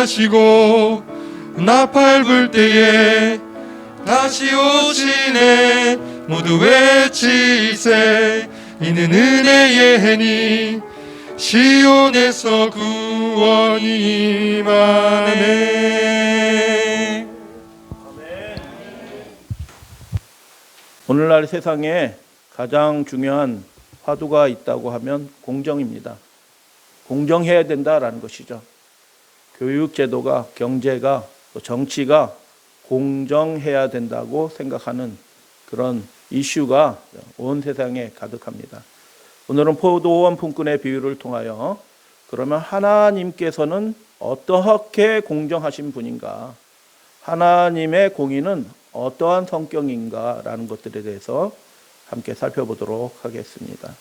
하시고 나팔 불 때에 다시 오시네. 모두 외치세. 이는 은혜의 해니 시온에서 구원이 임하네. 오늘날 세상에 가장 중요한 화두가 있다고 하면 공정입니다. 공정해야 된다라는 것이죠. 교육제도가, 경제가, 또 정치가 공정해야 된다고 생각하는 그런 이슈가 온 세상에 가득합니다. 오늘은 포도원 품꾼의 비유를 통하여 그러면 하나님께서는 어떻게 공정하신 분인가, 하나님의 공의는 어떠한 성격인가라는 것들에 대해서 함께 살펴보도록 하겠습니다.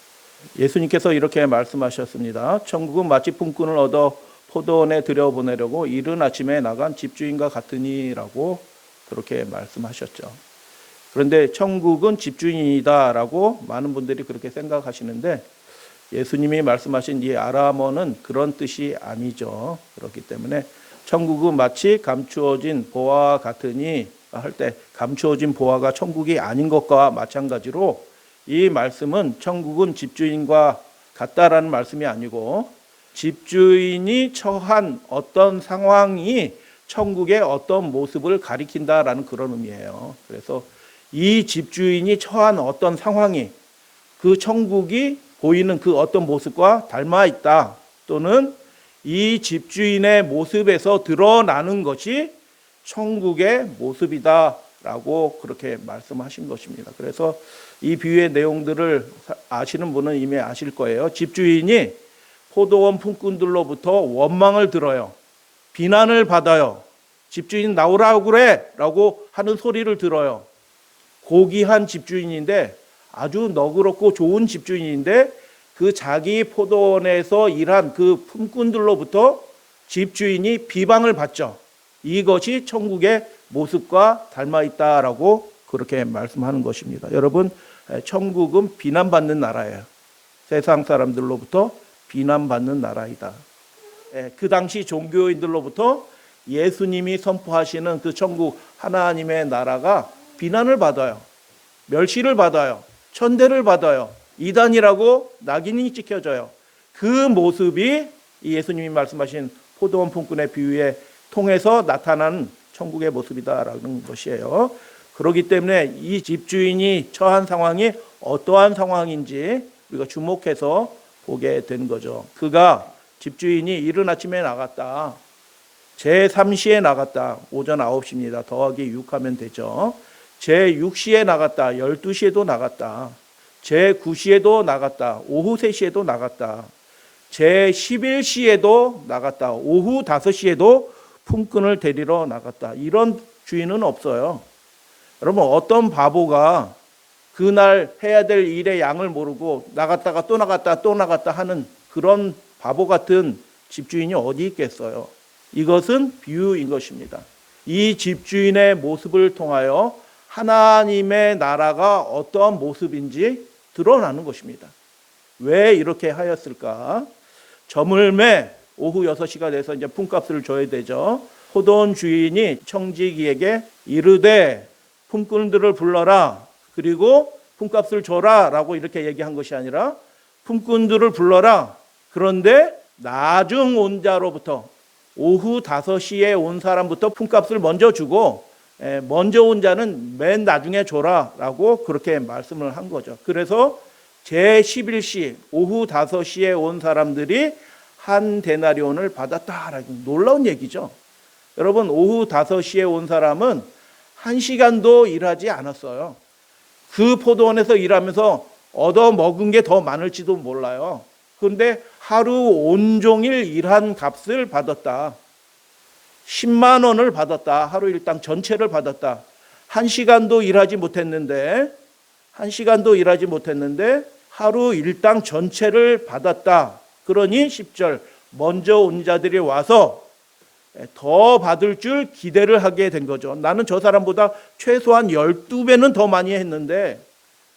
예수님께서 이렇게 말씀하셨습니다. 천국은 마치 품꾼을 얻어 포도원에 들여보내려고 이른 아침에 나간 집주인과 같으니라고 그렇게 말씀하셨죠. 그런데 천국은 집주인이다라고 많은 분들이 그렇게 생각하시는데 예수님이 말씀하신 이 아람어는 그런 뜻이 아니죠. 그렇기 때문에 천국은 마치 감추어진 보화와 같으니 할 때 감추어진 보화가 천국이 아닌 것과 마찬가지로 이 말씀은 천국은 집주인과 같다라는 말씀이 아니고 집주인이 처한 어떤 상황이 천국의 어떤 모습을 가리킨다라는 그런 의미예요. 그래서 이 집주인이 처한 어떤 상황이 그 천국이 보이는 그 어떤 모습과 닮아 있다, 또는 이 집주인의 모습에서 드러나는 것이 천국의 모습이다라고 그렇게 말씀하신 것입니다. 그래서 이 비유의 내용들을 아시는 분은 이미 아실 거예요. 집주인이 포도원 품꾼들로부터 원망을 들어요. 비난을 받아요. 집주인 나오라고 그래 라고 하는 소리를 들어요. 고귀한 집주인인데, 아주 너그럽고 좋은 집주인인데 그 자기 포도원에서 일한 그 품꾼들로부터 집주인이 비방을 받죠. 이것이 천국의 모습과 닮아 있다라고 그렇게 말씀하는 것입니다. 여러분, 천국은 비난받는 나라예요. 세상 사람들로부터 비난받는 나라이다. 그 당시 종교인들로부터 예수님이 선포하시는 그 천국 하나님의 나라가 비난을 받아요. 멸시를 받아요. 천대를 받아요. 이단이라고 낙인이 찍혀져요. 그 모습이 예수님이 말씀하신 포도원 품꾼의 비유에 통해서 나타나는 천국의 모습이다라는 것이에요. 그렇기 때문에 이 집주인이 처한 상황이 어떠한 상황인지 우리가 주목해서 보게 된 거죠. 그가 집주인이 이른 아침에 나갔다. 제3시에 나갔다. 오전 9시입니다. 더하기 6하면 되죠. 제6시에 나갔다. 12시에도 나갔다. 제9시에도 나갔다. 오후 3시에도 나갔다. 제11시에도 나갔다. 오후 5시에도 품꾼을 데리러 나갔다. 이런 주인은 없어요. 여러분, 어떤 바보가 그날 해야 될 일의 양을 모르고 나갔다가 또 나갔다 또 나갔다 하는 그런 바보 같은 집주인이 어디 있겠어요? 이것은 비유인 것입니다. 이 집주인의 모습을 통하여 하나님의 나라가 어떠한 모습인지 드러나는 것입니다. 왜 이렇게 하였을까? 저물매 오후 6시가 돼서 이제 품값을 줘야 되죠. 포도원 주인이 청지기에게 이르되 품꾼들을 불러라. 그리고 품값을 줘라 라고 이렇게 얘기한 것이 아니라 품꾼들을 불러라. 그런데 나중 온 자로부터 오후 5시에 온 사람부터 품값을 먼저 주고 먼저 온 자는 맨 나중에 줘라 라고 그렇게 말씀을 한 거죠. 그래서 제11시 오후 5시에 온 사람들이 한 데나리온을 받았다라는 놀라운 얘기죠. 여러분, 오후 5시에 온 사람은 1시간도 일하지 않았어요. 그 포도원에서 일하면서 얻어 먹은 게 더 많을지도 몰라요. 그런데 하루 온종일 일한 값을 받았다. 10만 원을 받았다. 하루 일당 전체를 받았다. 1시간도 일하지 못했는데 하루 일당 전체를 받았다. 그러니 10절 먼저 온 자들이 와서 더 받을 줄 기대를 하게 된 거죠. 나는 저 사람보다 최소한 12배는 더 많이 했는데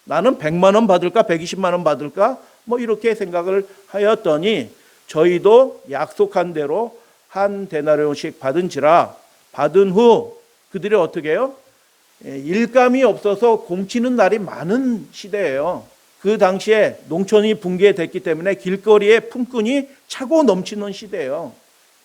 나는 100만 원 받을까 120만 원 받을까 뭐 이렇게 생각을 하였더니 저희도 약속한 대로 한 데나리온씩 받은지라. 받은 후 그들이 어떻게 해요? 일감이 없어서 공치는 날이 많은 시대예요. 그 당시에 농촌이 붕괴됐기 때문에 길거리에 품꾼이 차고 넘치는 시대예요.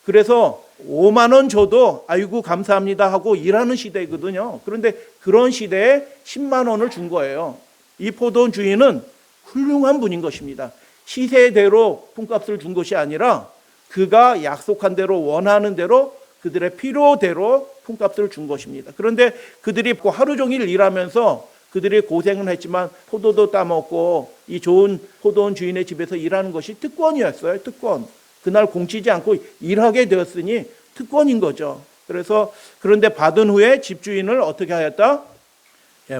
그래서 5만 원 줘도 아이고 감사합니다 하고 일하는 시대거든요. 그런데 그런 시대에 10만 원을 준 거예요. 이 포도원 주인은 훌륭한 분인 것입니다. 시세대로 품값을 준 것이 아니라 그가 약속한 대로 원하는 대로 그들의 필요대로 품값을 준 것입니다. 그런데 그들이 하루 종일 일하면서 그들이 고생은 했지만 포도도 따먹고 이 좋은 포도원 주인의 집에서 일하는 것이 특권이었어요. 특권. 그날 공치지 않고 일하게 되었으니 특권인 거죠. 그래서 그런데 받은 후에 집주인을 어떻게 하였다?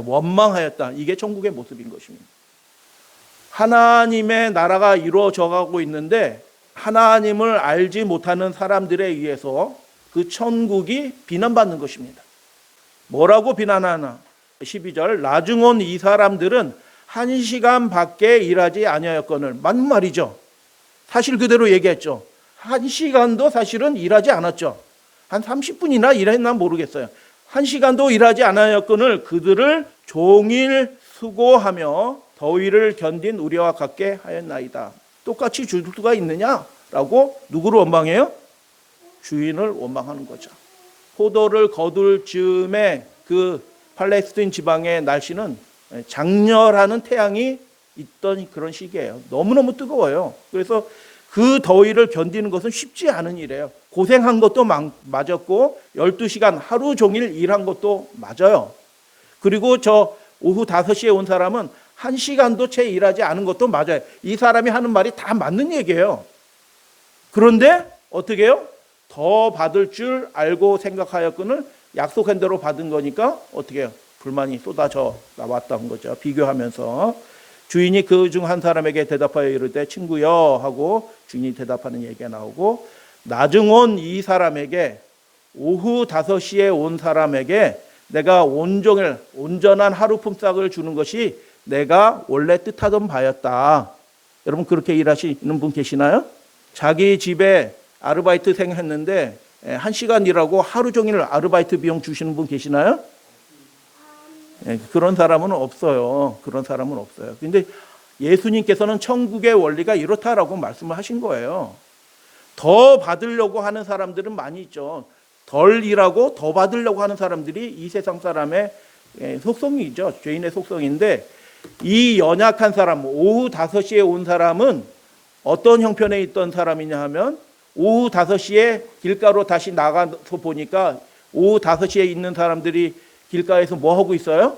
원망하였다. 이게 천국의 모습인 것입니다. 하나님의 나라가 이루어져 가고 있는데 하나님을 알지 못하는 사람들에 의해서 그 천국이 비난받는 것입니다. 뭐라고 비난하나? 12절 나중 온 이 사람들은 1시간밖에 일하지 아니하였거늘. 맞는 말이죠. 사실 그대로 얘기했죠. 1시간도 사실은 일하지 않았죠. 한 30분이나 일했나 모르겠어요. 1시간도 일하지 않았거늘 그들을 종일 수고하며 더위를 견딘 우리와 같게 하였나이다. 똑같이 줄 수가 있느냐라고 누구를 원망해요? 주인을 원망하는 거죠. 포도를 거둘 즈음에 그 팔레스틴 지방의 날씨는 장렬하는 태양이 있던 그런 시기예요. 너무너무 뜨거워요. 그래서 그 더위를 견디는 것은 쉽지 않은 일이에요. 고생한 것도 맞았고 12시간 하루 종일 일한 것도 맞아요. 그리고 저 오후 5시에 온 사람은 1시간도 채 일하지 않은 것도 맞아요. 이 사람이 하는 말이 다 맞는 얘기예요. 그런데 어떻게 해요? 더 받을 줄 알고 생각하였거늘 약속한 대로 받은 거니까 어떻게 해요? 불만이 쏟아져 나왔던 거죠. 비교하면서 주인이 그 중 한 사람에게 대답하여 이르되 친구여 하고 주인이 대답하는 얘기가 나오고 나중 온 이 사람에게 오후 5시에 온 사람에게 내가 온종일 온전한 하루 품삯을 주는 것이 내가 원래 뜻하던 바였다. 여러분 그렇게 일하시는 분 계시나요? 자기 집에 아르바이트생 했는데 1시간 일하고 하루 종일 아르바이트 비용 주시는 분 계시나요? 그런 사람은 없어요. 그런 사람은 없어요. 근데 예수님께서는 천국의 원리가 이렇다라고 말씀을 하신 거예요. 더 받으려고 하는 사람들은 많이 있죠. 덜 일하고 더 받으려고 하는 사람들이 이 세상 사람의 속성이죠. 죄인의 속성인데 이 연약한 사람, 오후 5시에 온 사람은 어떤 형편에 있던 사람이냐 하면 오후 5시에 길가로 다시 나가서 보니까 오후 5시에 있는 사람들이 길가에서 뭐 하고 있어요?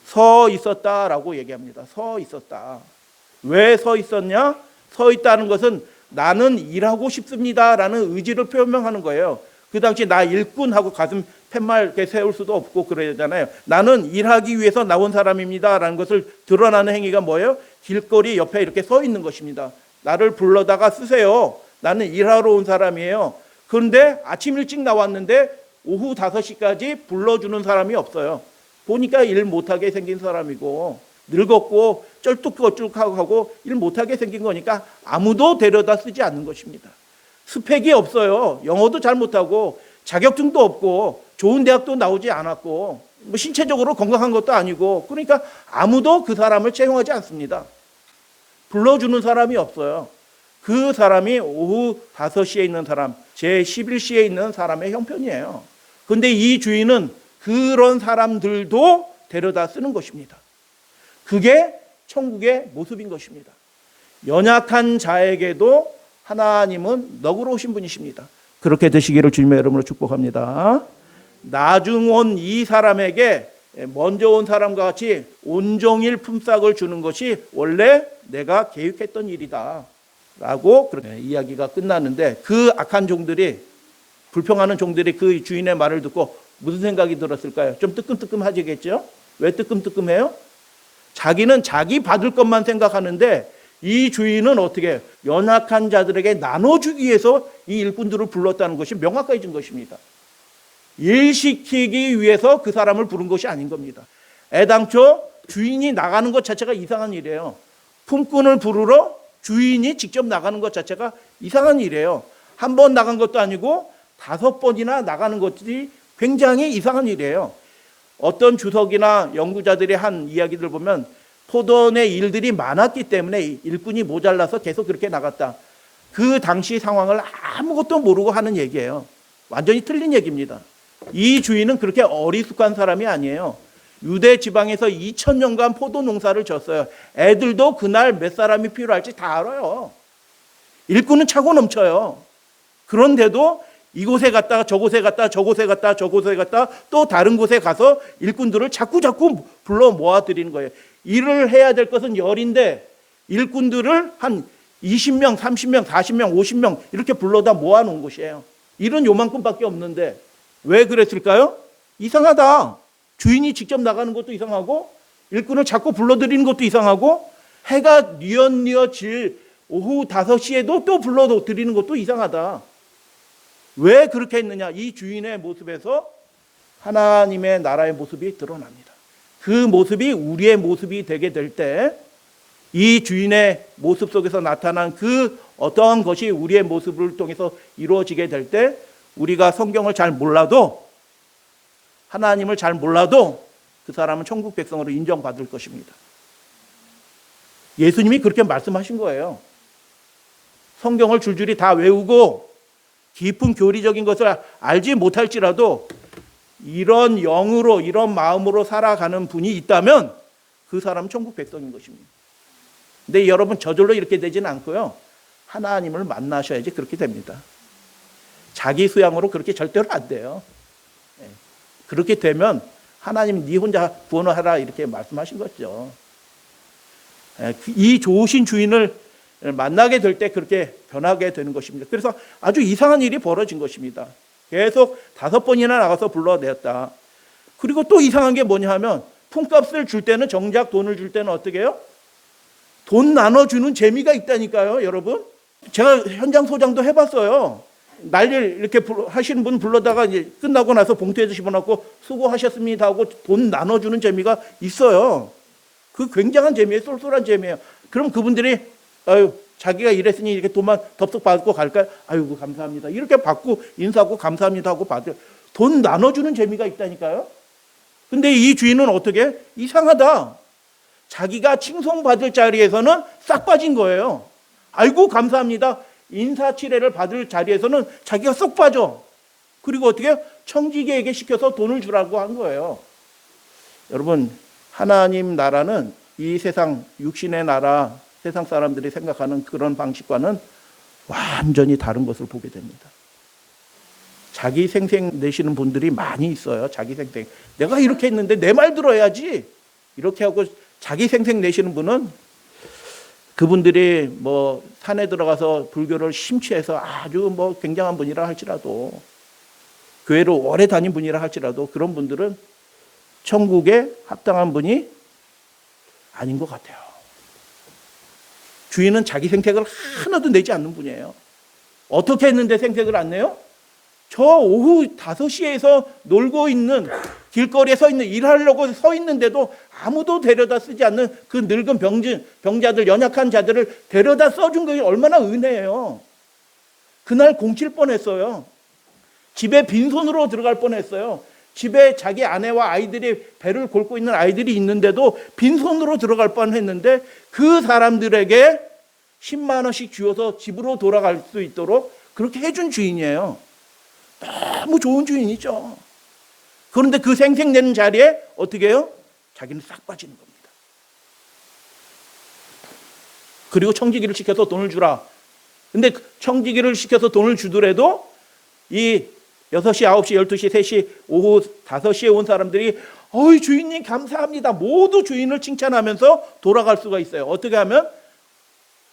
서 있었다라고 얘기합니다. 서 있었다. 왜 서 있었냐? 서 있다는 것은 나는 일하고 싶습니다라는 의지를 표명하는 거예요. 그 당시 나 일꾼하고 가슴 팻말 이렇게 세울 수도 없고 그러잖아요. 나는 일하기 위해서 나온 사람입니다라는 것을 드러나는 행위가 뭐예요? 길거리 옆에 이렇게 서 있는 것입니다. 나를 불러다가 쓰세요. 나는 일하러 온 사람이에요. 그런데 아침 일찍 나왔는데 오후 5시까지 불러주는 사람이 없어요. 보니까 일 못하게 생긴 사람이고 늙었고 쩔뚝쩔뚝하고 일 못하게 생긴 거니까 아무도 데려다 쓰지 않는 것입니다. 스펙이 없어요. 영어도 잘 못하고 자격증도 없고 좋은 대학도 나오지 않았고 뭐 신체적으로 건강한 것도 아니고 그러니까 아무도 그 사람을 채용하지 않습니다. 불러주는 사람이 없어요. 그 사람이 오후 5시에 있는 사람, 제11시에 있는 사람의 형편이에요. 그런데 이 주인은 그런 사람들도 데려다 쓰는 것입니다. 그게 천국의 모습인 것입니다. 연약한 자에게도 하나님은 너그러우신 분이십니다. 그렇게 되시기를 주님의 이름으로 축복합니다. 나중 온 이 사람에게 먼저 온 사람과 같이 온종일 품삯을 주는 것이 원래 내가 계획했던 일이다 라고 그렇게 이야기가 끝나는데 그 악한 종들이 불평하는 종들이 그 주인의 말을 듣고 무슨 생각이 들었을까요? 좀 뜨끔뜨끔하지겠죠? 왜 뜨끔뜨끔해요? 자기는 자기 받을 것만 생각하는데 이 주인은 어떻게 해요? 연약한 자들에게 나눠주기 위해서 이 일꾼들을 불렀다는 것이 명확해진 것입니다. 일시키기 위해서 그 사람을 부른 것이 아닌 겁니다. 애당초 주인이 나가는 것 자체가 이상한 일이에요. 품꾼을 부르러 주인이 직접 나가는 것 자체가 이상한 일이에요. 한 번 나간 것도 아니고 5번이나 나가는 것들이 굉장히 이상한 일이에요. 어떤 주석이나 연구자들이 한 이야기들 보면 포도원의 일들이 많았기 때문에 일꾼이 모자라서 계속 그렇게 나갔다. 그 당시 상황을 아무것도 모르고 하는 얘기예요. 완전히 틀린 얘기입니다. 이 주인은 그렇게 어리숙한 사람이 아니에요. 유대 지방에서 2000년간 포도 농사를 졌어요. 애들도 그날 몇 사람이 필요할지 다 알아요. 일꾼은 차고 넘쳐요. 그런데도 이곳에 갔다가 저곳에 갔다가 저곳에 갔다가 저곳에 갔다가 또 다른 곳에 가서 일꾼들을 자꾸 불러 모아드리는 거예요. 일을 해야 될 것은 열인데 일꾼들을 한 20명, 30명, 40명, 50명 이렇게 불러다 모아놓은 곳이에요. 일은 요만큼밖에 없는데 왜 그랬을까요? 이상하다. 주인이 직접 나가는 것도 이상하고 일꾼을 자꾸 불러들이는 것도 이상하고 해가 뉘엿뉘엿 질 오후 5시에도 또 불러드리는 것도 이상하다. 왜 그렇게 했느냐? 이 주인의 모습에서 하나님의 나라의 모습이 드러납니다. 그 모습이 우리의 모습이 되게 될 때 이 주인의 모습 속에서 나타난 그 어떠한 것이 우리의 모습을 통해서 이루어지게 될 때 우리가 성경을 잘 몰라도 하나님을 잘 몰라도 그 사람은 천국 백성으로 인정받을 것입니다. 예수님이 그렇게 말씀하신 거예요. 성경을 줄줄이 다 외우고 깊은 교리적인 것을 알지 못할지라도 이런 영으로 이런 마음으로 살아가는 분이 있다면 그 사람은 천국 백성인 것입니다. 근데 여러분 저절로 이렇게 되지는 않고요. 하나님을 만나셔야지 그렇게 됩니다. 자기 수양으로 그렇게 절대로 안 돼요. 그렇게 되면 하나님 네 혼자 구원을 하라 이렇게 말씀하신 거죠. 이 좋으신 주인을 만나게 될 때 그렇게 변하게 되는 것입니다. 그래서 아주 이상한 일이 벌어진 것입니다. 계속 5번이나 나가서 불러냈다. 그리고 또 이상한 게 뭐냐 하면 품값을 줄 때는 정작 돈을 줄 때는 어떻게 해요? 돈 나눠주는 재미가 있다니까요, 여러분. 제가 현장 소장도 해봤어요. 난리를 이렇게 하시는 분 불러다가 이제 끝나고 나서 봉투에 집어넣고 수고하셨습니다 하고 돈 나눠주는 재미가 있어요. 그 굉장한 재미예요. 쏠쏠한 재미예요. 그럼 그분들이 아유 자기가 일했으니 이렇게 돈만 덥석 받고 갈까요? 아이고 감사합니다. 이렇게 받고 인사하고 감사합니다 하고 받을 돈 나눠주는 재미가 있다니까요. 근데 이 주인은 어떻게? 이상하다. 자기가 칭송받을 자리에서는 싹 빠진 거예요. 아이고 감사합니다. 인사치레를 받을 자리에서는 자기가 쏙 빠져. 그리고 어떻게? 청지기에게 시켜서 돈을 주라고 한 거예요. 여러분 하나님 나라는 이 세상 육신의 나라 세상 사람들이 생각하는 그런 방식과는 완전히 다른 것을 보게 됩니다. 자기 생생 내시는 분들이 많이 있어요. 자기 생생. 내가 이렇게 했는데 내 말 들어야지. 이렇게 하고 자기 생생 내시는 분은 그분들이 뭐 산에 들어가서 불교를 심취해서 아주 뭐 굉장한 분이라 할지라도 교회로 오래 다닌 분이라 할지라도 그런 분들은 천국에 합당한 분이 아닌 것 같아요. 주인은 자기 생색을 하나도 내지 않는 분이에요. 어떻게 했는데 생색을 안 내요? 저 오후 5시에서 놀고 있는 길거리에 서 있는 일하려고 서 있는데도 아무도 데려다 쓰지 않는 그 늙은 병자들 연약한 자들을 데려다 써준 것이 얼마나 은혜예요. 그날 공칠 뻔했어요. 집에 빈손으로 들어갈 뻔했어요. 집에 자기 아내와 아이들이 배를 골고 있는 아이들이 있는데도 빈손으로 들어갈 뻔했는데 그 사람들에게 10만 원씩 주어서 집으로 돌아갈 수 있도록 그렇게 해준 주인이에요. 너무 좋은 주인이죠. 그런데 그 생색내는 자리에 어떻게 해요? 자기는 싹 빠지는 겁니다. 그리고 청지기를 시켜서 돈을 주라. 근데 청지기를 시켜서 돈을 주더라도 이 6시, 9시, 12시, 3시, 오후 5시에 온 사람들이 어이 주인님 감사합니다. 모두 주인을 칭찬하면서 돌아갈 수가 있어요. 어떻게 하면?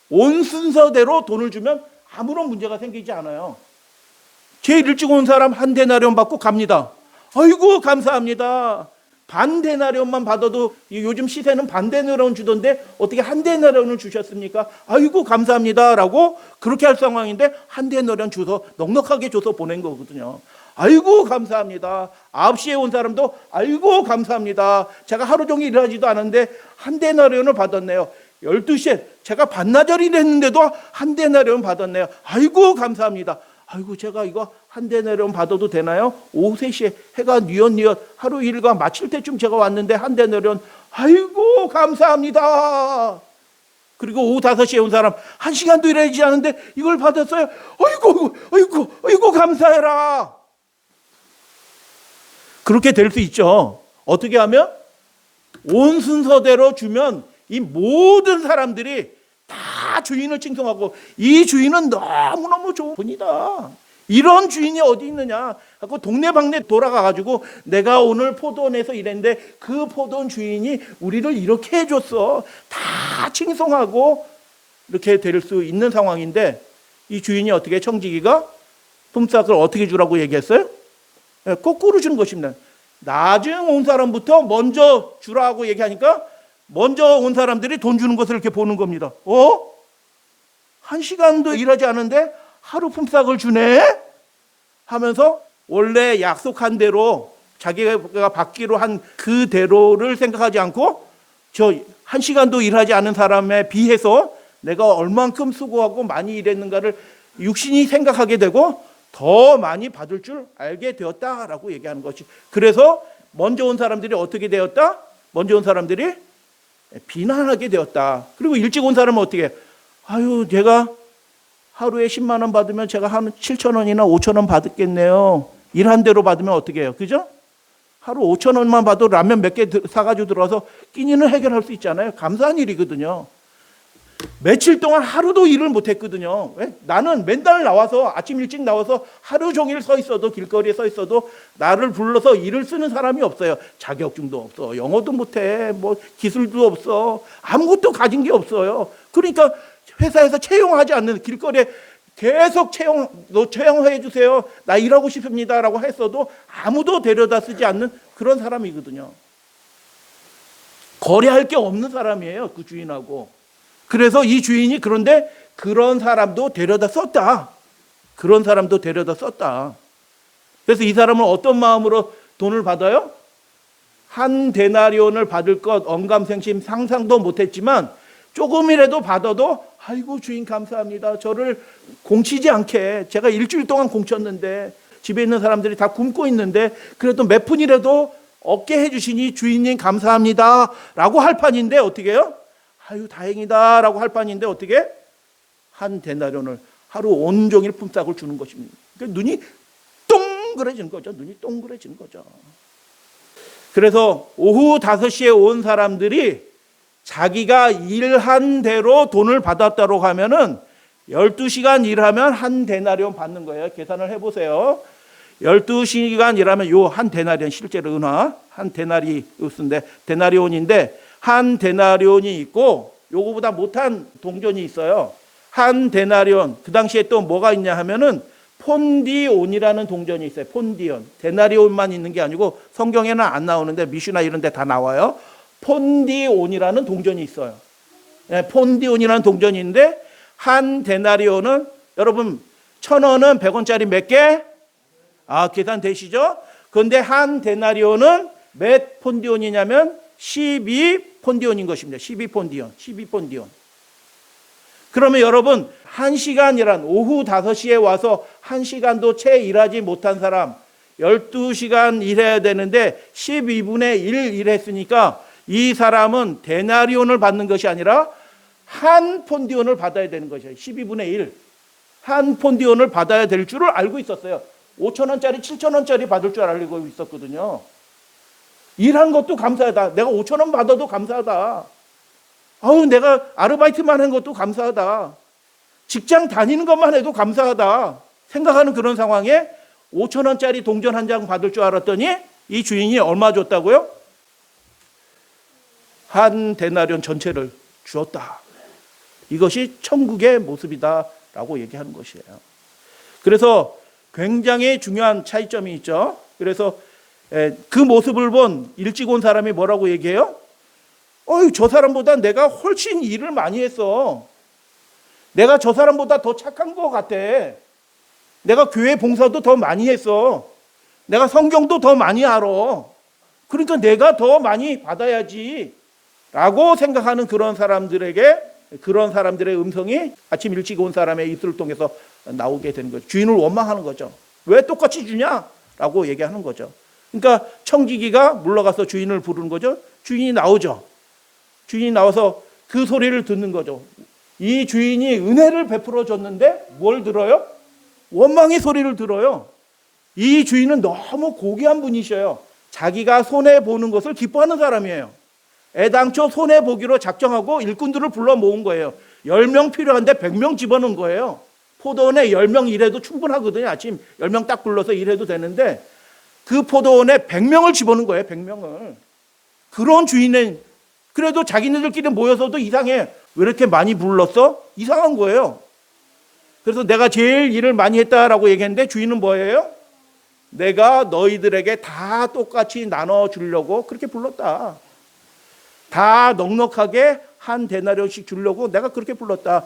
온 순서대로 돈을 주면 아무런 문제가 생기지 않아요. 제일 일찍 온 사람 한 데나리온 받고 갑니다. 아이고 감사합니다. 반 데나리온만 받아도 요즘 시세는 반 데나리온 주던데 어떻게 한 데나리온을 주셨습니까? 아이고 감사합니다 라고 그렇게 할 상황인데 한 데나리온 줘서 넉넉하게 줘서 보낸 거거든요. 아이고 감사합니다. 9시에 온 사람도 아이고 감사합니다. 제가 하루 종일 일하지도 않았는데 한 데나리온을 받았네요. 12시에 제가 반나절 일했는데도 한 데나리온 받았네요. 아이고 감사합니다. 아이고 제가 이거 한 데나리온 받아도 되나요? 오후 3시에 해가 뉘엿뉘엿 하루 일과 마칠 때쯤 제가 왔는데 한 데나리온. 아이고 감사합니다. 그리고 오후 5시에 온 사람 1시간도 일하지 않은데 이걸 받았어요. 아이고 감사해라. 그렇게 될 수 있죠. 어떻게 하면? 온 순서대로 주면 이 모든 사람들이 다 주인을 칭송하고 이 주인은 너무너무 좋은 분이다. 이런 주인이 어디 있느냐 하고 동네방네 돌아가가지고 내가 오늘 포도원에서 일했는데 그 포도원 주인이 우리를 이렇게 해줬어. 다 칭송하고 이렇게 될 수 있는 상황인데 이 주인이 어떻게 청지기가 품삯을 어떻게 주라고 얘기했어요? 거꾸로 주는 것입니다. 나중 온 사람부터 먼저 주라고 얘기하니까 먼저 온 사람들이 돈 주는 것을 이렇게 보는 겁니다. 1시간도 일하지 않은데 하루 품삯을 주네? 하면서 원래 약속한 대로 자기가 받기로 한 그대로를 생각하지 않고 저 1시간도 일하지 않은 사람에 비해서 내가 얼만큼 수고하고 많이 일했는가를 육신이 생각하게 되고 더 많이 받을 줄 알게 되었다라고 얘기하는 것이. 그래서 먼저 온 사람들이 어떻게 되었다? 먼저 온 사람들이 비난하게 되었다. 그리고 일찍 온 사람은 어떻게 해요? 아유 제가 하루에 10만 원 받으면 제가 한 7천 원이나 5천 원 받겠네요. 일한 대로 받으면 어떻게 해요? 그죠? 하루 5천 원만 받아도 라면 몇 개 사가지고 들어와서 끼니는 해결할 수 있잖아요. 감사한 일이거든요. 며칠 동안 하루도 일을 못했거든요. 왜? 나는 맨날 나와서 아침 일찍 나와서 하루 종일 서 있어도 길거리에 서 있어도 나를 불러서 일을 쓰는 사람이 없어요. 자격증도 없어, 영어도 못해, 뭐 기술도 없어, 아무것도 가진 게 없어요. 그러니까 회사에서 채용하지 않는 길거리에 계속 채용해 주세요. 나 일하고 싶습니다라고 했어도 아무도 데려다 쓰지 않는 그런 사람이거든요. 거래할 게 없는 사람이에요, 그 주인하고. 그래서 이 주인이 그런데 그런 사람도 데려다 썼다. 그런 사람도 데려다 썼다. 그래서 이 사람은 어떤 마음으로 돈을 받아요? 한 데나리온을 받을 것 언감생심 상상도 못했지만 조금이라도 받아도 아이고 주인 감사합니다. 저를 공치지 않게 제가 일주일 동안 공쳤는데 집에 있는 사람들이 다 굶고 있는데 그래도 몇 푼이라도 얻게 해주시니 주인님 감사합니다 라고 할 판인데 어떻게 해요? 아유 다행이다 라고 할 판인데 어떻게? 한 데나리온을 하루 온종일 품삯을 주는 것입니다. 그러니까 눈이 동그래지는 거죠. 눈이 동그래지는 거죠. 그래서 오후 5시에 온 사람들이 자기가 일한 대로 돈을 받았다고 하면은 12시간 일하면 한 데나리온 받는 거예요. 계산을 해보세요. 12시간 일하면 요 한 데나리온 실제로 은화 한 데나리우스인데 데나리온인데 한 데나리온이 있고 요거보다 못한 동전이 있어요. 한 데나리온. 그 당시에 또 뭐가 있냐 하면은 폰디온이라는 동전이 있어요. 폰디온. 데나리온만 있는 게 아니고 성경에는 안 나오는데 미슈나 이런 데 다 나와요. 폰디온이라는 동전이 있어요. 네, 폰디온이라는 동전이 있는데 한 데나리온은 여러분 1,000원은 100원짜리 몇 개? 계산되시죠? 그런데 한 데나리온은 몇 폰디온이냐면 12폰디온인 것입니다. 12폰디온. 그러면 여러분 1시간이란 오후 5시에 와서 1시간도 채 일하지 못한 사람 12시간 일해야 되는데 12분의 1 일했으니까 이 사람은 데나리온을 받는 것이 아니라 한 폰디온을 받아야 되는 것이에요. 12분의 1. 한 폰디온을 받아야 될 줄을 알고 있었어요. 5,000원짜리 7,000원짜리 받을 줄 알고 있었거든요. 일한 것도 감사하다. 내가 5,000원 받아도 감사하다. 내가 아르바이트만 한 것도 감사하다. 직장 다니는 것만 해도 감사하다. 생각하는 그런 상황에 5,000원짜리 동전 한 장 받을 줄 알았더니 이 주인이 얼마 줬다고요? 한 데나리온 전체를 주었다. 이것이 천국의 모습이다라고 얘기하는 것이에요. 그래서 굉장히 중요한 차이점이 있죠. 그래서 그 모습을 본 일찍 온 사람이 뭐라고 얘기해요? 저 사람보다 내가 훨씬 일을 많이 했어. 내가 저 사람보다 더 착한 것 같아. 내가 교회 봉사도 더 많이 했어. 내가 성경도 더 많이 알아. 그러니까 내가 더 많이 받아야지 라고 생각하는 그런 사람들에게 그런 사람들의 음성이 아침 일찍 온 사람의 입술을 통해서 나오게 되는 거죠. 주인을 원망하는 거죠. 왜 똑같이 주냐라고 얘기하는 거죠. 그러니까 청지기가 물러가서 주인을 부르는 거죠. 주인이 나오죠. 주인이 나와서 그 소리를 듣는 거죠. 이 주인이 은혜를 베풀어 줬는데 뭘 들어요? 원망의 소리를 들어요. 이 주인은 너무 고귀한 분이셔요. 자기가 손해보는 것을 기뻐하는 사람이에요. 애당초 손해보기로 작정하고 일꾼들을 불러 모은 거예요. 10명 필요한데 100명 집어넣은 거예요. 포도원에 10명 일해도 충분하거든요. 아침 10명 딱 불러서 일해도 되는데 그 포도원에 100명을 집어넣은 거예요. 100명을. 그런 주인은 그래도 자기네들끼리 모여서도 이상해. 왜 이렇게 많이 불렀어? 이상한 거예요. 그래서 내가 제일 일을 많이 했다라고 얘기했는데 주인은 뭐예요? 내가 너희들에게 다 똑같이 나눠주려고 그렇게 불렀다. 다 넉넉하게 한 데나리온씩 주려고 내가 그렇게 불렀다.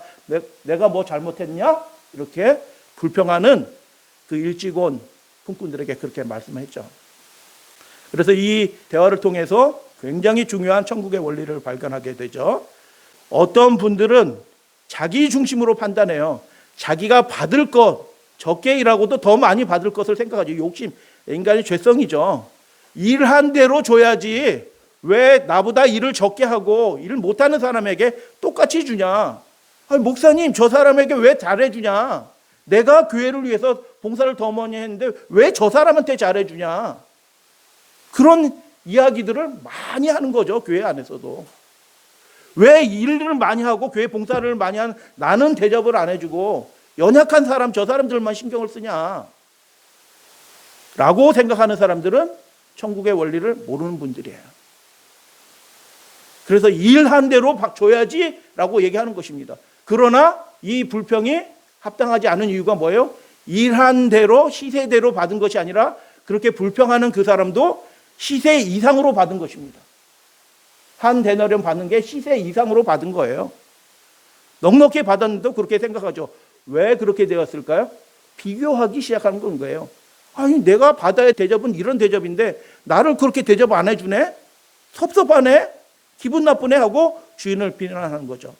내가 뭐 잘못했냐? 이렇게 불평하는 그 일찍 온 품꾼들에게 그렇게 말씀했죠. 그래서 이 대화를 통해서 굉장히 중요한 천국의 원리를 발견하게 되죠. 어떤 분들은 자기 중심으로 판단해요. 자기가 받을 것, 적게 일하고도 더 많이 받을 것을 생각하죠. 욕심, 인간의 죄성이죠. 일한 대로 줘야지 왜 나보다 일을 적게 하고 일을 못하는 사람에게 똑같이 주냐. 아니, 목사님 저 사람에게 왜 잘해주냐. 내가 교회를 위해서 봉사를 더 많이 했는데 왜 저 사람한테 잘해주냐. 그런 이야기들을 많이 하는 거죠. 교회 안에서도. 왜 일을 많이 하고 교회 봉사를 많이 한 나는 대접을 안 해주고 연약한 사람 저 사람들만 신경을 쓰냐 라고 생각하는 사람들은 천국의 원리를 모르는 분들이에요. 그래서 일한 대로 줘야지 라고 얘기하는 것입니다. 그러나 이 불평이 합당하지 않은 이유가 뭐예요? 일한 대로 시세대로 받은 것이 아니라 그렇게 불평하는 그 사람도 시세 이상으로 받은 것입니다. 한 데나리온 받는 게 시세 이상으로 받은 거예요. 넉넉히 받았는데도 그렇게 생각하죠. 왜 그렇게 되었을까요? 비교하기 시작하는 거예요. 아니 내가 받아야 대접은 이런 대접인데 나를 그렇게 대접 안 해주네? 섭섭하네? 기분 나쁘네? 하고 주인을 비난하는 거죠.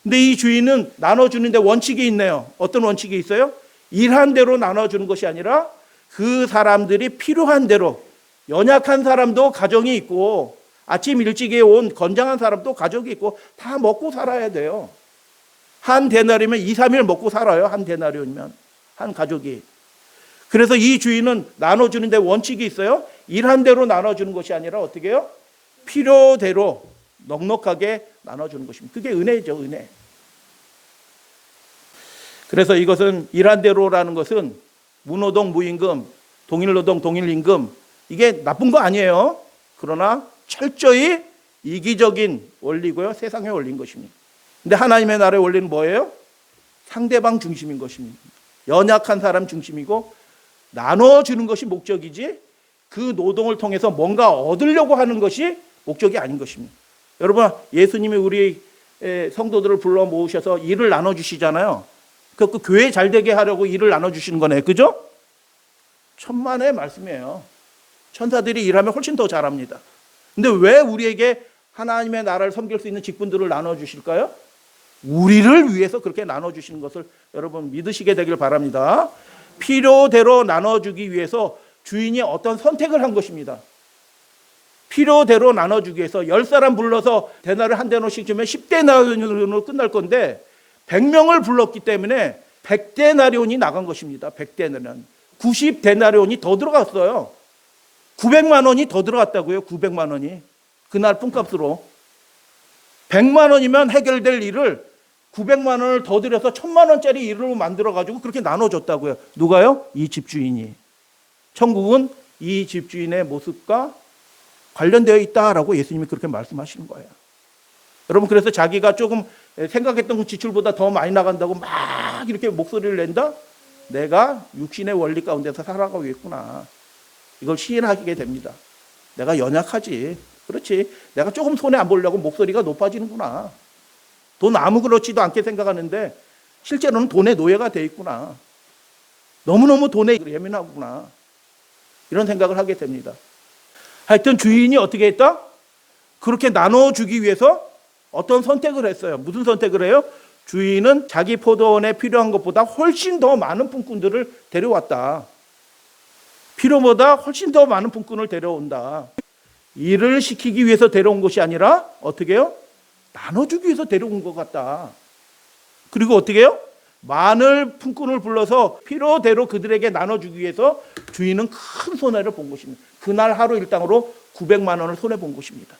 근데 이 주인은 나눠주는데 원칙이 있네요. 어떤 원칙이 있어요? 일한 대로 나눠주는 것이 아니라 그 사람들이 필요한 대로, 연약한 사람도 가정이 있고 아침 일찍에 온 건장한 사람도 가족이 있고 다 먹고 살아야 돼요. 한 데나리온이면 2, 3일 먹고 살아요. 한 데나리온이면 한 가족이. 그래서 이 주인은 나눠주는데 원칙이 있어요. 일한 대로 나눠주는 것이 아니라 어떻게 해요? 필요대로 넉넉하게 나눠주는 것입니다. 그게 은혜죠. 은혜. 그래서 이것은 일한 대로라는 것은 무노동 무임금, 동일노동 동일임금, 이게 나쁜 거 아니에요. 그러나 철저히 이기적인 원리고요. 세상의 원리인 것입니다. 근데 하나님의 나라의 원리는 뭐예요? 상대방 중심인 것입니다. 연약한 사람 중심이고 나눠주는 것이 목적이지 그 노동을 통해서 뭔가 얻으려고 하는 것이 목적이 아닌 것입니다. 여러분, 예수님이 우리 성도들을 불러 모으셔서 일을 나눠주시잖아요. 그 교회 잘 되게 하려고 일을 나눠주시는 거네. 그죠? 천만의 말씀이에요. 천사들이 일하면 훨씬 더 잘합니다. 근데 왜 우리에게 하나님의 나라를 섬길 수 있는 직분들을 나눠주실까요? 우리를 위해서 그렇게 나눠주시는 것을 여러분 믿으시게 되길 바랍니다. 필요대로 나눠주기 위해서 주인이 어떤 선택을 한 것입니다. 필요대로 나눠주기 위해서 10사람 불러서 데나리온 한 데나리온씩 주면 10데나리온으로 끝날 건데 100명을 불렀기 때문에 100데나리온이 나간 것입니다. 100데나리온. 90데나리온이 더 들어갔어요. 900만 원이 더 들어갔다고요. 900만 원이. 그날 품값으로. 100만 원이면 해결될 일을 900만 원을 더 들여서 1000만 원짜리 일을 만들어가지고 그렇게 나눠줬다고요. 누가요? 이 집주인이. 천국은 이 집주인의 모습과 관련되어 있다라고 예수님이 그렇게 말씀하시는 거예요. 여러분, 그래서 자기가 조금 생각했던 그 지출보다 더 많이 나간다고 막 이렇게 목소리를 낸다? 내가 육신의 원리 가운데서 살아가고 있구나. 이걸 시인하게 됩니다. 내가 연약하지. 그렇지. 내가 조금 손해 안 보려고 목소리가 높아지는구나. 돈 아무렇지도 않게 생각하는데 실제로는 돈의 노예가 돼 있구나. 너무너무 돈에 예민하구나. 이런 생각을 하게 됩니다. 하여튼 주인이 어떻게 했다? 그렇게 나눠주기 위해서 어떤 선택을 했어요. 무슨 선택을 해요? 주인은 자기 포도원에 필요한 것보다 훨씬 더 많은 품꾼들을 데려왔다. 필요보다 훨씬 더 많은 품꾼을 데려온다. 일을 시키기 위해서 데려온 것이 아니라 어떻게 해요? 나눠주기 위해서 데려온 것 같다. 그리고 어떻게 해요? 많은 품꾼을 불러서 필요대로 그들에게 나눠주기 위해서 주인은 큰 손해를 본 것입니다. 그날 하루 일당으로 900만 원을 손해본 것입니다.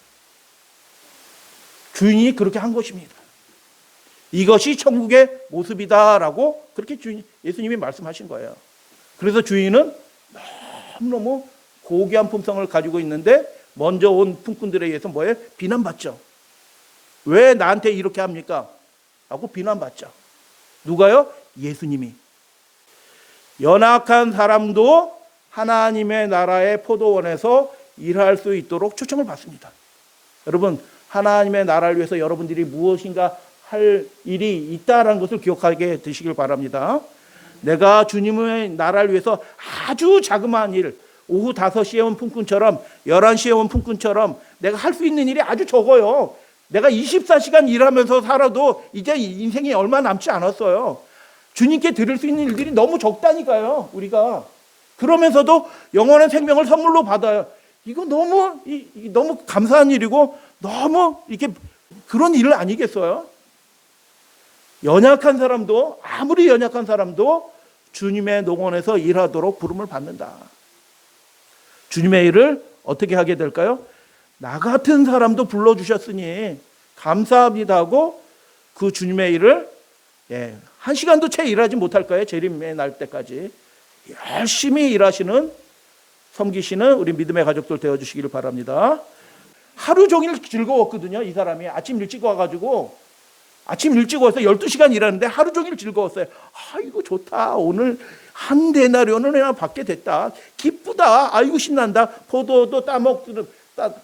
주인이 그렇게 한 것입니다. 이것이 천국의 모습이다라고 그렇게 예수님이 말씀하신 거예요. 그래서 주인은 너무너무 고귀한 품성을 가지고 있는데 먼저 온 품꾼들에 의해서 뭐예요? 비난받죠. 왜 나한테 이렇게 합니까? 하고 비난받죠. 누가요? 예수님이. 연약한 사람도 하나님의 나라의 포도원에서 일할 수 있도록 초청을 받습니다. 여러분, 하나님의 나라를 위해서 여러분들이 무엇인가 할 일이 있다는 것을 기억하게 되시길 바랍니다. 내가 주님의 나라를 위해서 아주 자그마한 일, 오후 5시에 온 품꾼처럼 11시에 온 품꾼처럼 내가 할 수 있는 일이 아주 적어요. 내가 24시간 일하면서 살아도 이제 인생이 얼마 남지 않았어요. 주님께 드릴 수 있는 일들이 너무 적다니까요, 우리가. 그러면서도 영원한 생명을 선물로 받아요. 이거 너무 감사한 일이고 너무 이렇게 그런 일 아니겠어요? 연약한 사람도, 아무리 연약한 사람도 주님의 농원에서 일하도록 부름을 받는다. 주님의 일을 어떻게 하게 될까요? 나 같은 사람도 불러주셨으니 감사합니다 하고 그 주님의 일을 1시간도 채 일하지 못할 거예요. 재림의 날 때까지 열심히 일하시는, 섬기시는 우리 믿음의 가족들 되어주시기를 바랍니다. 하루 종일 즐거웠거든요. 이 사람이 아침 일찍 와가지고 아침 일찍 와서 12시간 일하는데 하루 종일 즐거웠어요. 아이고 좋다. 오늘 한 데나리온을 받게 됐다. 기쁘다. 아이고 신난다. 포도도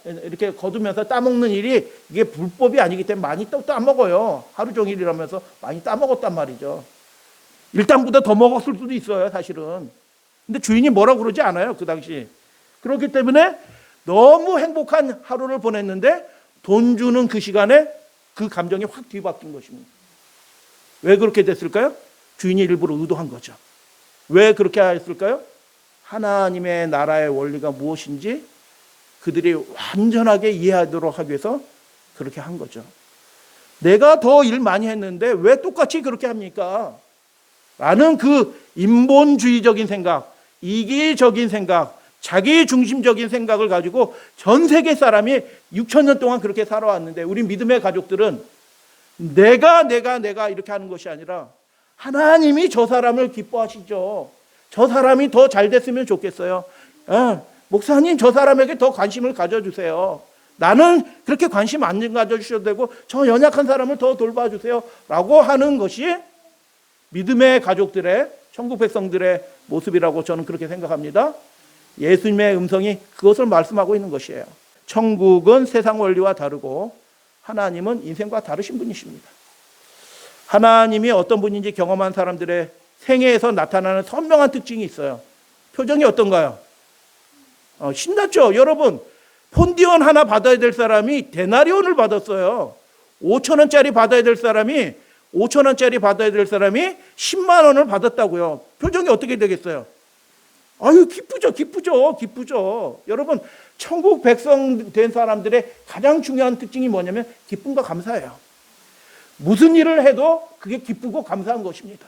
이렇게 거두면서 따먹는 일이 이게 불법이 아니기 때문에 많이 따먹어요. 하루 종일 일하면서 많이 따먹었단 말이죠. 일당보다 더 먹었을 수도 있어요, 사실은. 근데 주인이 뭐라고 그러지 않아요, 그 당시. 그렇기 때문에 너무 행복한 하루를 보냈는데 돈 주는 그 시간에 그 감정이 확 뒤바뀐 것입니다. 왜 그렇게 됐을까요? 주인이 일부러 의도한 거죠. 왜 그렇게 했을까요? 하나님의 나라의 원리가 무엇인지 그들이 완전하게 이해하도록 하기 위해서 그렇게 한 거죠. 내가 더 일 많이 했는데 왜 똑같이 그렇게 합니까? 라는 그 인본주의적인 생각, 이기적인 생각, 자기 중심적인 생각을 가지고 전 세계 사람이 6,000년 동안 그렇게 살아왔는데 우리 믿음의 가족들은 내가 이렇게 하는 것이 아니라 하나님이 저 사람을 기뻐하시죠. 저 사람이 더 잘 됐으면 좋겠어요. 목사님 저 사람에게 더 관심을 가져주세요. 나는 그렇게 관심 안 가져주셔도 되고 저 연약한 사람을 더 돌봐주세요 라고 하는 것이 믿음의 가족들의, 천국 백성들의 모습이라고 저는 그렇게 생각합니다. 예수님의 음성이 그것을 말씀하고 있는 것이에요. 천국은 세상 원리와 다르고 하나님은 인생과 다르신 분이십니다. 하나님이 어떤 분인지 경험한 사람들의 생애에서 나타나는 선명한 특징이 있어요. 표정이 어떤가요? 신났죠? 여러분, 폰디온 하나 받아야 될 사람이 데나리온을 받았어요. 5,000원짜리 받아야 될 사람이 5,000원짜리 받아야 될 사람이 10만 원을 받았다고요. 표정이 어떻게 되겠어요? 아유, 기쁘죠. 여러분, 천국 백성 된 사람들의 가장 중요한 특징이 뭐냐면 기쁨과 감사예요. 무슨 일을 해도 그게 기쁘고 감사한 것입니다.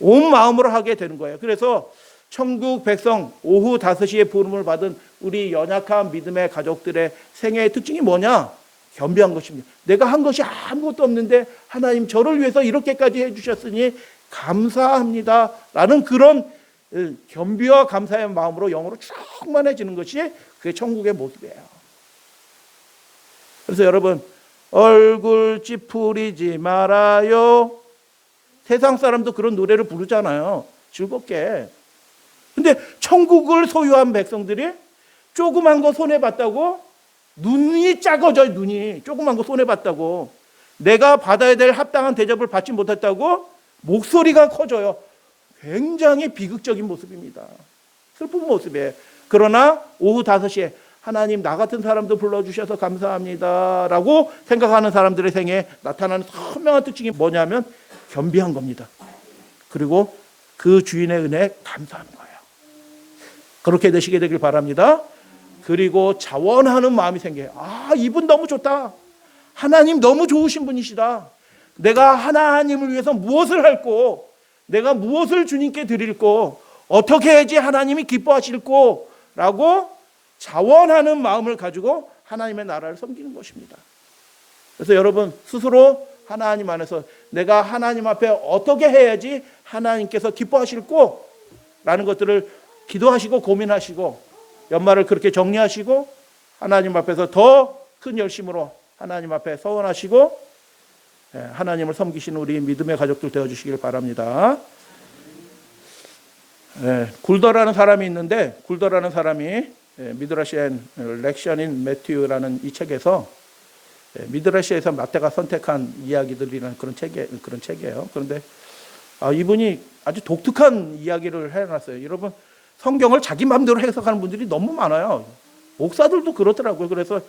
온 마음으로 하게 되는 거예요. 그래서 천국 백성 오후 5시에 부름을 받은 우리 연약한 믿음의 가족들의 생애의 특징이 뭐냐? 겸비한 것입니다. 내가 한 것이 아무것도 없는데 하나님 저를 위해서 이렇게까지 해주셨으니 감사합니다 라는 그런 겸비와 감사의 마음으로 영으로 충만해지는 것이 그게 천국의 모습이에요. 그래서 여러분, 얼굴 찌푸리지 말아요. 세상 사람도 그런 노래를 부르잖아요. 즐겁게. 근데 천국을 소유한 백성들이 조그만 거 손해봤다고 눈이 작아져요. 눈이 조그만 거 손해봤다고 내가 받아야 될 합당한 대접을 받지 못했다고 목소리가 커져요. 굉장히 비극적인 모습입니다. 슬픈 모습이에요. 그러나 오후 5시에 하나님 나 같은 사람도 불러주셔서 감사합니다 라고 생각하는 사람들의 생애에 나타나는 선명한 특징이 뭐냐면 겸비한 겁니다. 그리고 그 주인의 은혜에 감사하는 거예요. 그렇게 되시게 되길 바랍니다. 그리고 자원하는 마음이 생겨요. 아, 이분 너무 좋다. 하나님 너무 좋으신 분이시다. 내가 하나님을 위해서 무엇을 할고, 내가 무엇을 주님께 드릴고, 어떻게 해야지 하나님이 기뻐하실고 라고 자원하는 마음을 가지고 하나님의 나라를 섬기는 것입니다. 그래서 여러분 스스로 하나님 안에서 내가 하나님 앞에 어떻게 해야지 하나님께서 기뻐하실고 라는 것들을 기도하시고 고민하시고 연말을 그렇게 정리하시고 하나님 앞에서 더 큰 열심으로 하나님 앞에 서원하시고 하나님을 섬기시는 우리 믿음의 가족들 되어주시길 바랍니다. 굴더라는 사람이 있는데, 굴더라는 사람이 미드라시 앤 렉션 인 매튜라는 이 책에서 미드라시에서 마태가 선택한 이야기들이라는 그런 책이에요. 그런데 이분이 아주 독특한 이야기를 해놨어요. 여러분, 성경을 자기 마음대로 해석하는 분들이 너무 많아요. 목사들도 그렇더라고요. 그래서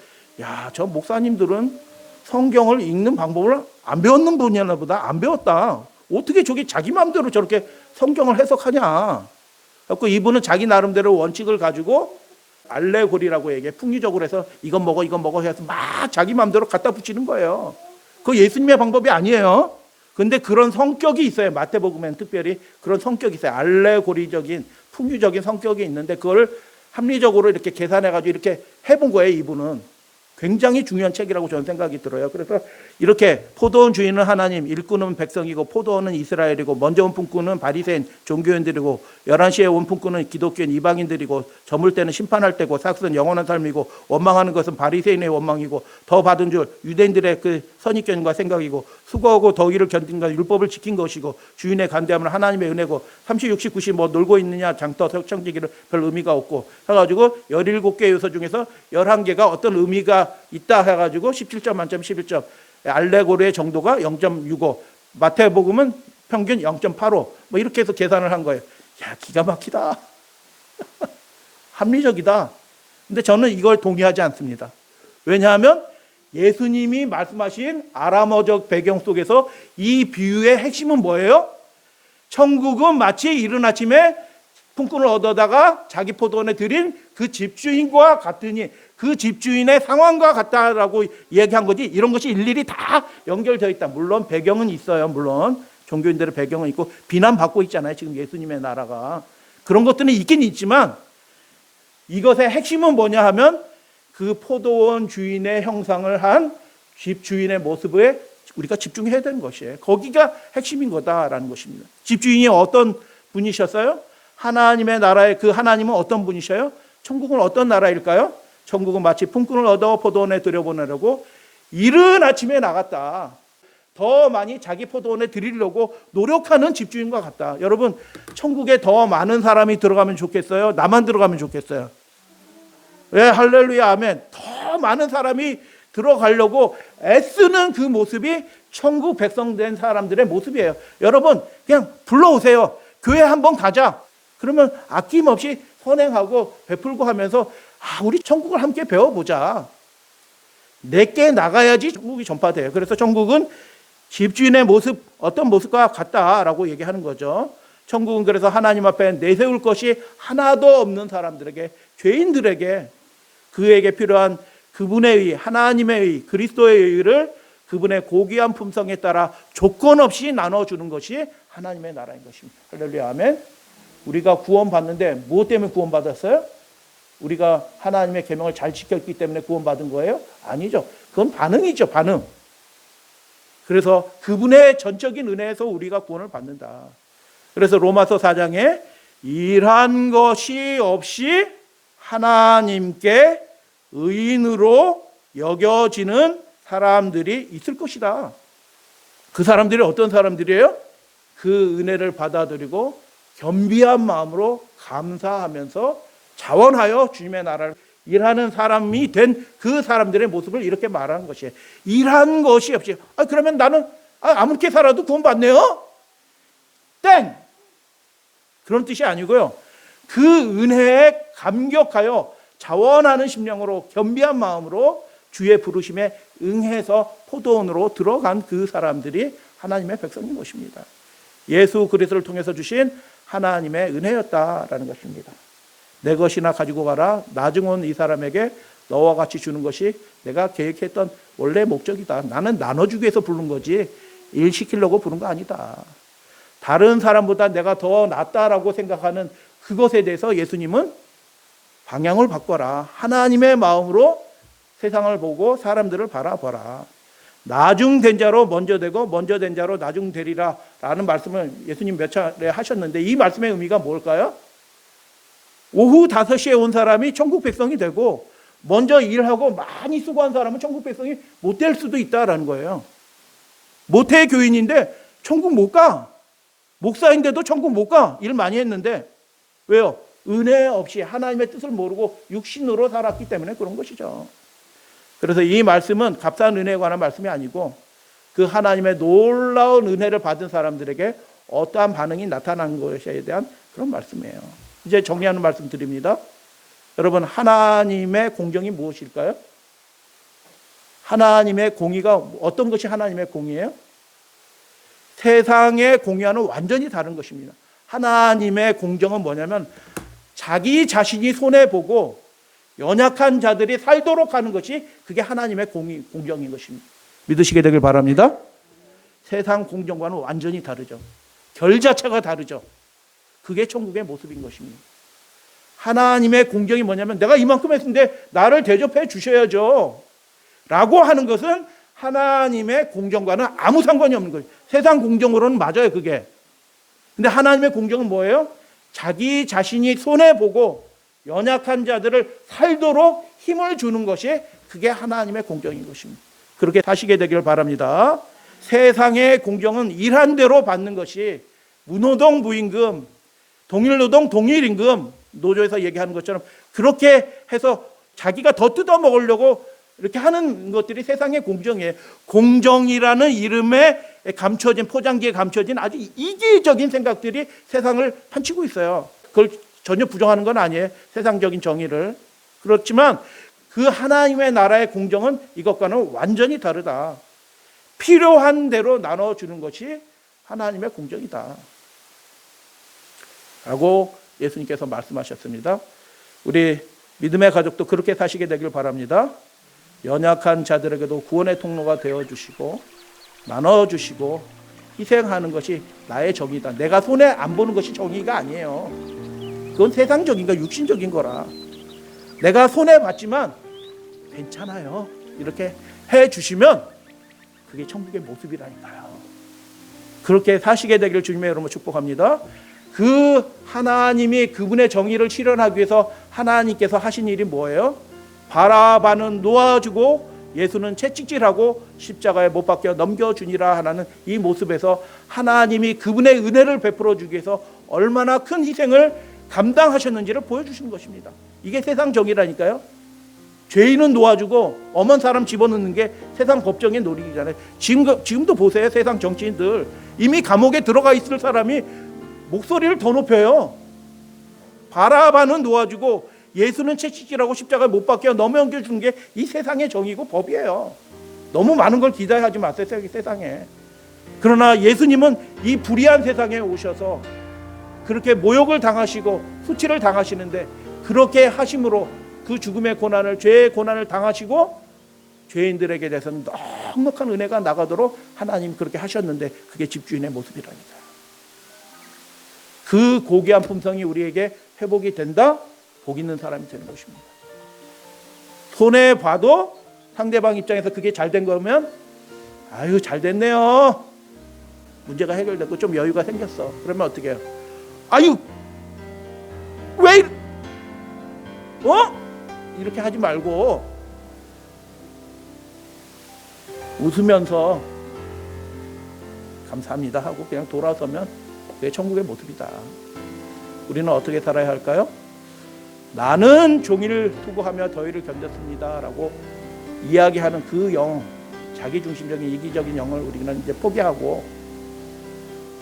저 목사님들은 성경을 읽는 방법을 안 배웠는 분이나 보다 안 배웠다. 어떻게 저게 자기 마음대로 저렇게 성경을 해석하냐. 그래서 이분은 자기 나름대로 원칙을 가지고 알레고리라고 얘기해. 풍류적으로 해서 이건 먹어 해서 막 자기 마음대로 갖다 붙이는 거예요. 그거 예수님의 방법이 아니에요. 근데 그런 성격이 있어요. 마태복음에는 특별히 그런 성격이 있어요. 알레고리적인 풍류적인 성격이 있는데 그걸 합리적으로 이렇게 계산해가지고 이렇게 해본 거예요. 이분은. 굉장히 중요한 책이라고 저는 생각이 들어요. 그래서 이렇게 포도원 주인은 하나님, 일꾼은 백성이고 포도원은 이스라엘이고 먼저 온 품꾼은 바리새인 종교인들이고 11시에 온 품꾼은 기독교인 이방인들이고 저물 때는 심판할 때고 삭은 영원한 삶이고 원망하는 것은 바리새인의 원망이고 더 받은 줄 유대인들의 그 선입견과 생각이고 수고하고 더위를 견딘 것 율법을 지킨 것이고 주인의 간대함은 하나님의 은혜고 30, 60, 90 뭐 놀고 있느냐 장터 청지기를 별 의미가 없고 해가지고 17개 요소 중에서 11개가 어떤 의미가 있다 해가지고 17점 만점 11점. 알레고리의 정도가 0.65, 마태복음은 평균 0.85 뭐 이렇게 해서 계산을 한 거예요. 기가 막히다. 합리적이다. 근데 저는 이걸 동의하지 않습니다. 왜냐하면 예수님이 말씀하신 아람어적 배경 속에서 이 비유의 핵심은 뭐예요? 천국은 마치 이른 아침에 품꾼을 얻어다가 자기 포도원에 들인 그 집주인과 같으니 그 집주인의 상황과 같다라고 얘기한 거지. 이런 것이 일일이 다 연결되어 있다. 물론 배경은 있어요. 물론 종교인들의 배경은 있고 비난받고 있잖아요. 지금 예수님의 나라가. 그런 것들은 있긴 있지만 이것의 핵심은 뭐냐 하면 그 포도원 주인의 형상을 한 집주인의 모습에 우리가 집중해야 되는 것이에요. 거기가 핵심인 거다라는 것입니다. 집주인이 어떤 분이셨어요? 하나님의 나라의 그 하나님은 어떤 분이셔요? 천국은 어떤 나라일까요? 천국은 마치 품꾼을 얻어 포도원에 들여보내려고 이른 아침에 나갔다. 더 많이 자기 포도원에 드리려고 노력하는 집주인과 같다. 여러분, 천국에 더 많은 사람이 들어가면 좋겠어요? 나만 들어가면 좋겠어요? 왜? 할렐루야, 아멘. 더 많은 사람이 들어가려고 애쓰는 그 모습이 천국 백성 된 사람들의 모습이에요. 여러분, 그냥 불러오세요. 교회 한번 가자. 그러면 아낌없이 선행하고 베풀고 하면서 우리 천국을 함께 배워보자. 내게 나가야지 천국이 전파돼요. 그래서 천국은 집주인의 모습, 어떤 모습과 같다라고 얘기하는 거죠. 천국은 그래서 하나님 앞에 내세울 것이 하나도 없는 사람들에게, 죄인들에게 그에게 필요한 그분의 의, 하나님의 의, 그리스도의 의를 그분의 고귀한 품성에 따라 조건 없이 나눠주는 것이 하나님의 나라인 것입니다. 할렐루야, 아멘. 우리가 구원받는데 무엇 때문에 구원받았어요? 우리가 하나님의 계명을 잘 지켰기 때문에 구원받은 거예요? 아니죠. 그건 반응이죠, 반응. 그래서 그분의 전적인 은혜에서 우리가 구원을 받는다. 그래서 로마서 4장에 일한 것이 없이 하나님께 의인으로 여겨지는 사람들이 있을 것이다. 그 사람들이 어떤 사람들이에요? 그 은혜를 받아들이고 겸비한 마음으로 감사하면서 자원하여 주님의 나라를 일하는 사람이 된 그 사람들의 모습을 이렇게 말하는 것이에요. 일한 것이 없이 그러면 나는 아무렇게 살아도 구원받네요? 땡! 그런 뜻이 아니고요. 그 은혜에 감격하여 자원하는 심령으로 겸비한 마음으로 주의 부르심에 응해서 포도원으로 들어간 그 사람들이 하나님의 백성인 것입니다. 예수 그리스도를 통해서 주신 하나님의 은혜였다라는 것입니다. 내 것이나 가지고 가라. 나중 온 이 사람에게 너와 같이 주는 것이 내가 계획했던 원래 목적이다. 나는 나눠주기 위해서 부른 거지 일 시키려고 부른 거 아니다. 다른 사람보다 내가 더 낫다라고 생각하는 그것에 대해서 예수님은 방향을 바꿔라. 하나님의 마음으로 세상을 보고 사람들을 바라봐라. 나중 된 자로 먼저 되고 먼저 된 자로 나중 되리라 라는 말씀을 예수님 몇 차례 하셨는데 이 말씀의 의미가 뭘까요? 오후 5시에 온 사람이 천국 백성이 되고 먼저 일하고 많이 수고한 사람은 천국 백성이 못 될 수도 있다라는 거예요. 모태 교인인데 천국 못 가. 목사인데도 천국 못 가. 일 많이 했는데 왜요? 은혜 없이 하나님의 뜻을 모르고 육신으로 살았기 때문에 그런 것이죠. 그래서 이 말씀은 값싼 은혜에 관한 말씀이 아니고 그 하나님의 놀라운 은혜를 받은 사람들에게 어떠한 반응이 나타난 것에 대한 그런 말씀이에요. 이제 정리하는 말씀 드립니다. 여러분, 하나님의 공정이 무엇일까요? 하나님의 공의가 어떤 것이 하나님의 공의예요? 세상의 공의와는 완전히 다른 것입니다. 하나님의 공정은 뭐냐면 자기 자신이 손해보고 연약한 자들이 살도록 하는 것이 그게 하나님의 공정인 것입니다. 믿으시게 되길 바랍니다. 세상 공정과는 완전히 다르죠. 결 자체가 다르죠. 그게 천국의 모습인 것입니다. 하나님의 공정이 뭐냐면 내가 이만큼 했는데 나를 대접해 주셔야죠 라고 하는 것은 하나님의 공정과는 아무 상관이 없는 거예요. 세상 공정으로는 맞아요 그게. 근데 하나님의 공정은 뭐예요? 자기 자신이 손해보고 연약한 자들을 살도록 힘을 주는 것이 그게 하나님의 공정인 것입니다. 그렇게 사시게 되기를 바랍니다. 세상의 공정은 일한 대로 받는 것이 무노동 무임금, 동일노동 동일임금, 노조에서 얘기하는 것처럼 그렇게 해서 자기가 더 뜯어먹으려고 이렇게 하는 것들이 세상의 공정이에요. 공정이라는 이름에 감춰진, 포장지에 감춰진 아주 이기적인 생각들이 세상을 판치고 있어요. 그걸 전혀 부정하는 건 아니에요. 세상적인 정의를. 그렇지만 그 하나님의 나라의 공정은 이것과는 완전히 다르다. 필요한 대로 나눠주는 것이 하나님의 공정이다 라고 예수님께서 말씀하셨습니다. 우리 믿음의 가족도 그렇게 사시게 되길 바랍니다. 연약한 자들에게도 구원의 통로가 되어주시고 나눠주시고 희생하는 것이 나의 정의다. 내가 손해 안 보는 것이 정의가 아니에요. 그건 세상적인 거, 육신적인 거라. 내가 손해봤지만 괜찮아요. 이렇게 해주시면 그게 천국의 모습이라니까요. 그렇게 사시게 되기를 주님의 이름으로 축복합니다. 그 하나님이 그분의 정의를 실현하기 위해서 하나님께서 하신 일이 뭐예요? 바라바는 놓아주고 예수는 채찍질하고 십자가에 못 박혀 넘겨주니라 하는 이 모습에서 하나님이 그분의 은혜를 베풀어 주기 위해서 얼마나 큰 희생을 감당하셨는지를 보여주시는 것입니다. 이게 세상 정의라니까요. 죄인은 놓아주고 엄한 사람 집어넣는 게 세상 법정의 놀이잖아요. 지금도 보세요. 세상 정치인들 이미 감옥에 들어가 있을 사람이 목소리를 더 높여요. 바라바는 놓아주고 예수는 채찍질하고 십자가에 못 박혀 넘겨주는 게 이 세상의 정의고 법이에요. 너무 많은 걸 기대하지 마세요. 세상에. 그러나 예수님은 이 불의한 세상에 오셔서 그렇게 모욕을 당하시고 수치를 당하시는데 그렇게 하심으로 그 죽음의 고난을, 죄의 고난을 당하시고 죄인들에게 대해서는 넉넉한 은혜가 나가도록 하나님 그렇게 하셨는데 그게 집주인의 모습이라니까. 그 고귀한 품성이 우리에게 회복이 된다? 복 있는 사람이 되는 것입니다. 손해봐도 상대방 입장에서 그게 잘 된 거면 아유 잘 됐네요. 문제가 해결됐고 좀 여유가 생겼어. 그러면 어떻게 해요? 아유 왜 이렇게 하지 말고 웃으면서 감사합니다 하고 그냥 돌아서면 그게 천국의 모습이다. 우리는 어떻게 살아야 할까요? 나는 종일 수고하며 더위를 견뎠습니다 라고 이야기하는 그 영, 자기중심적인 이기적인 영을 우리는 이제 포기하고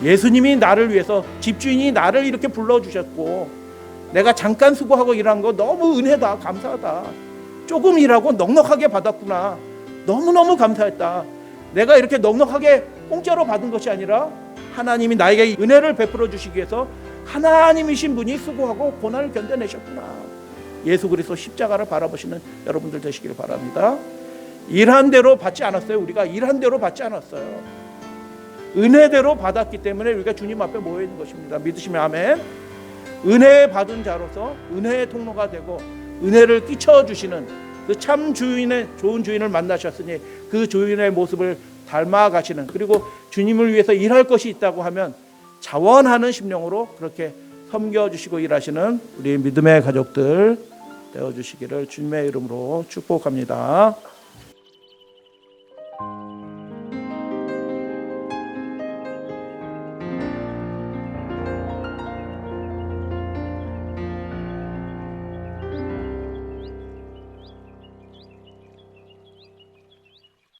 예수님이 나를 위해서, 집주인이 나를 이렇게 불러주셨고 내가 잠깐 수고하고 일한 거 너무 은혜다, 감사하다. 조금 일하고 넉넉하게 받았구나, 너무너무 감사했다. 내가 이렇게 넉넉하게 공짜로 받은 것이 아니라 하나님이 나에게 은혜를 베풀어 주시기 위해서 하나님이신 분이 수고하고 고난을 견뎌내셨구나. 예수 그리스도 십자가를 바라보시는 여러분들 되시길 바랍니다. 일한 대로 받지 않았어요. 우리가 일한 대로 받지 않았어요. 은혜대로 받았기 때문에 우리가 주님 앞에 모여 있는 것입니다. 믿으시면 아멘. 은혜 받은 자로서 은혜의 통로가 되고 은혜를 끼쳐주시는 그 참 주인의 좋은 주인을 만나셨으니 그 주인의 모습을 닮아가시는, 그리고 주님을 위해서 일할 것이 있다고 하면 자원하는 심령으로 그렇게 섬겨주시고 일하시는 우리 믿음의 가족들 되어주시기를 주님의 이름으로 축복합니다.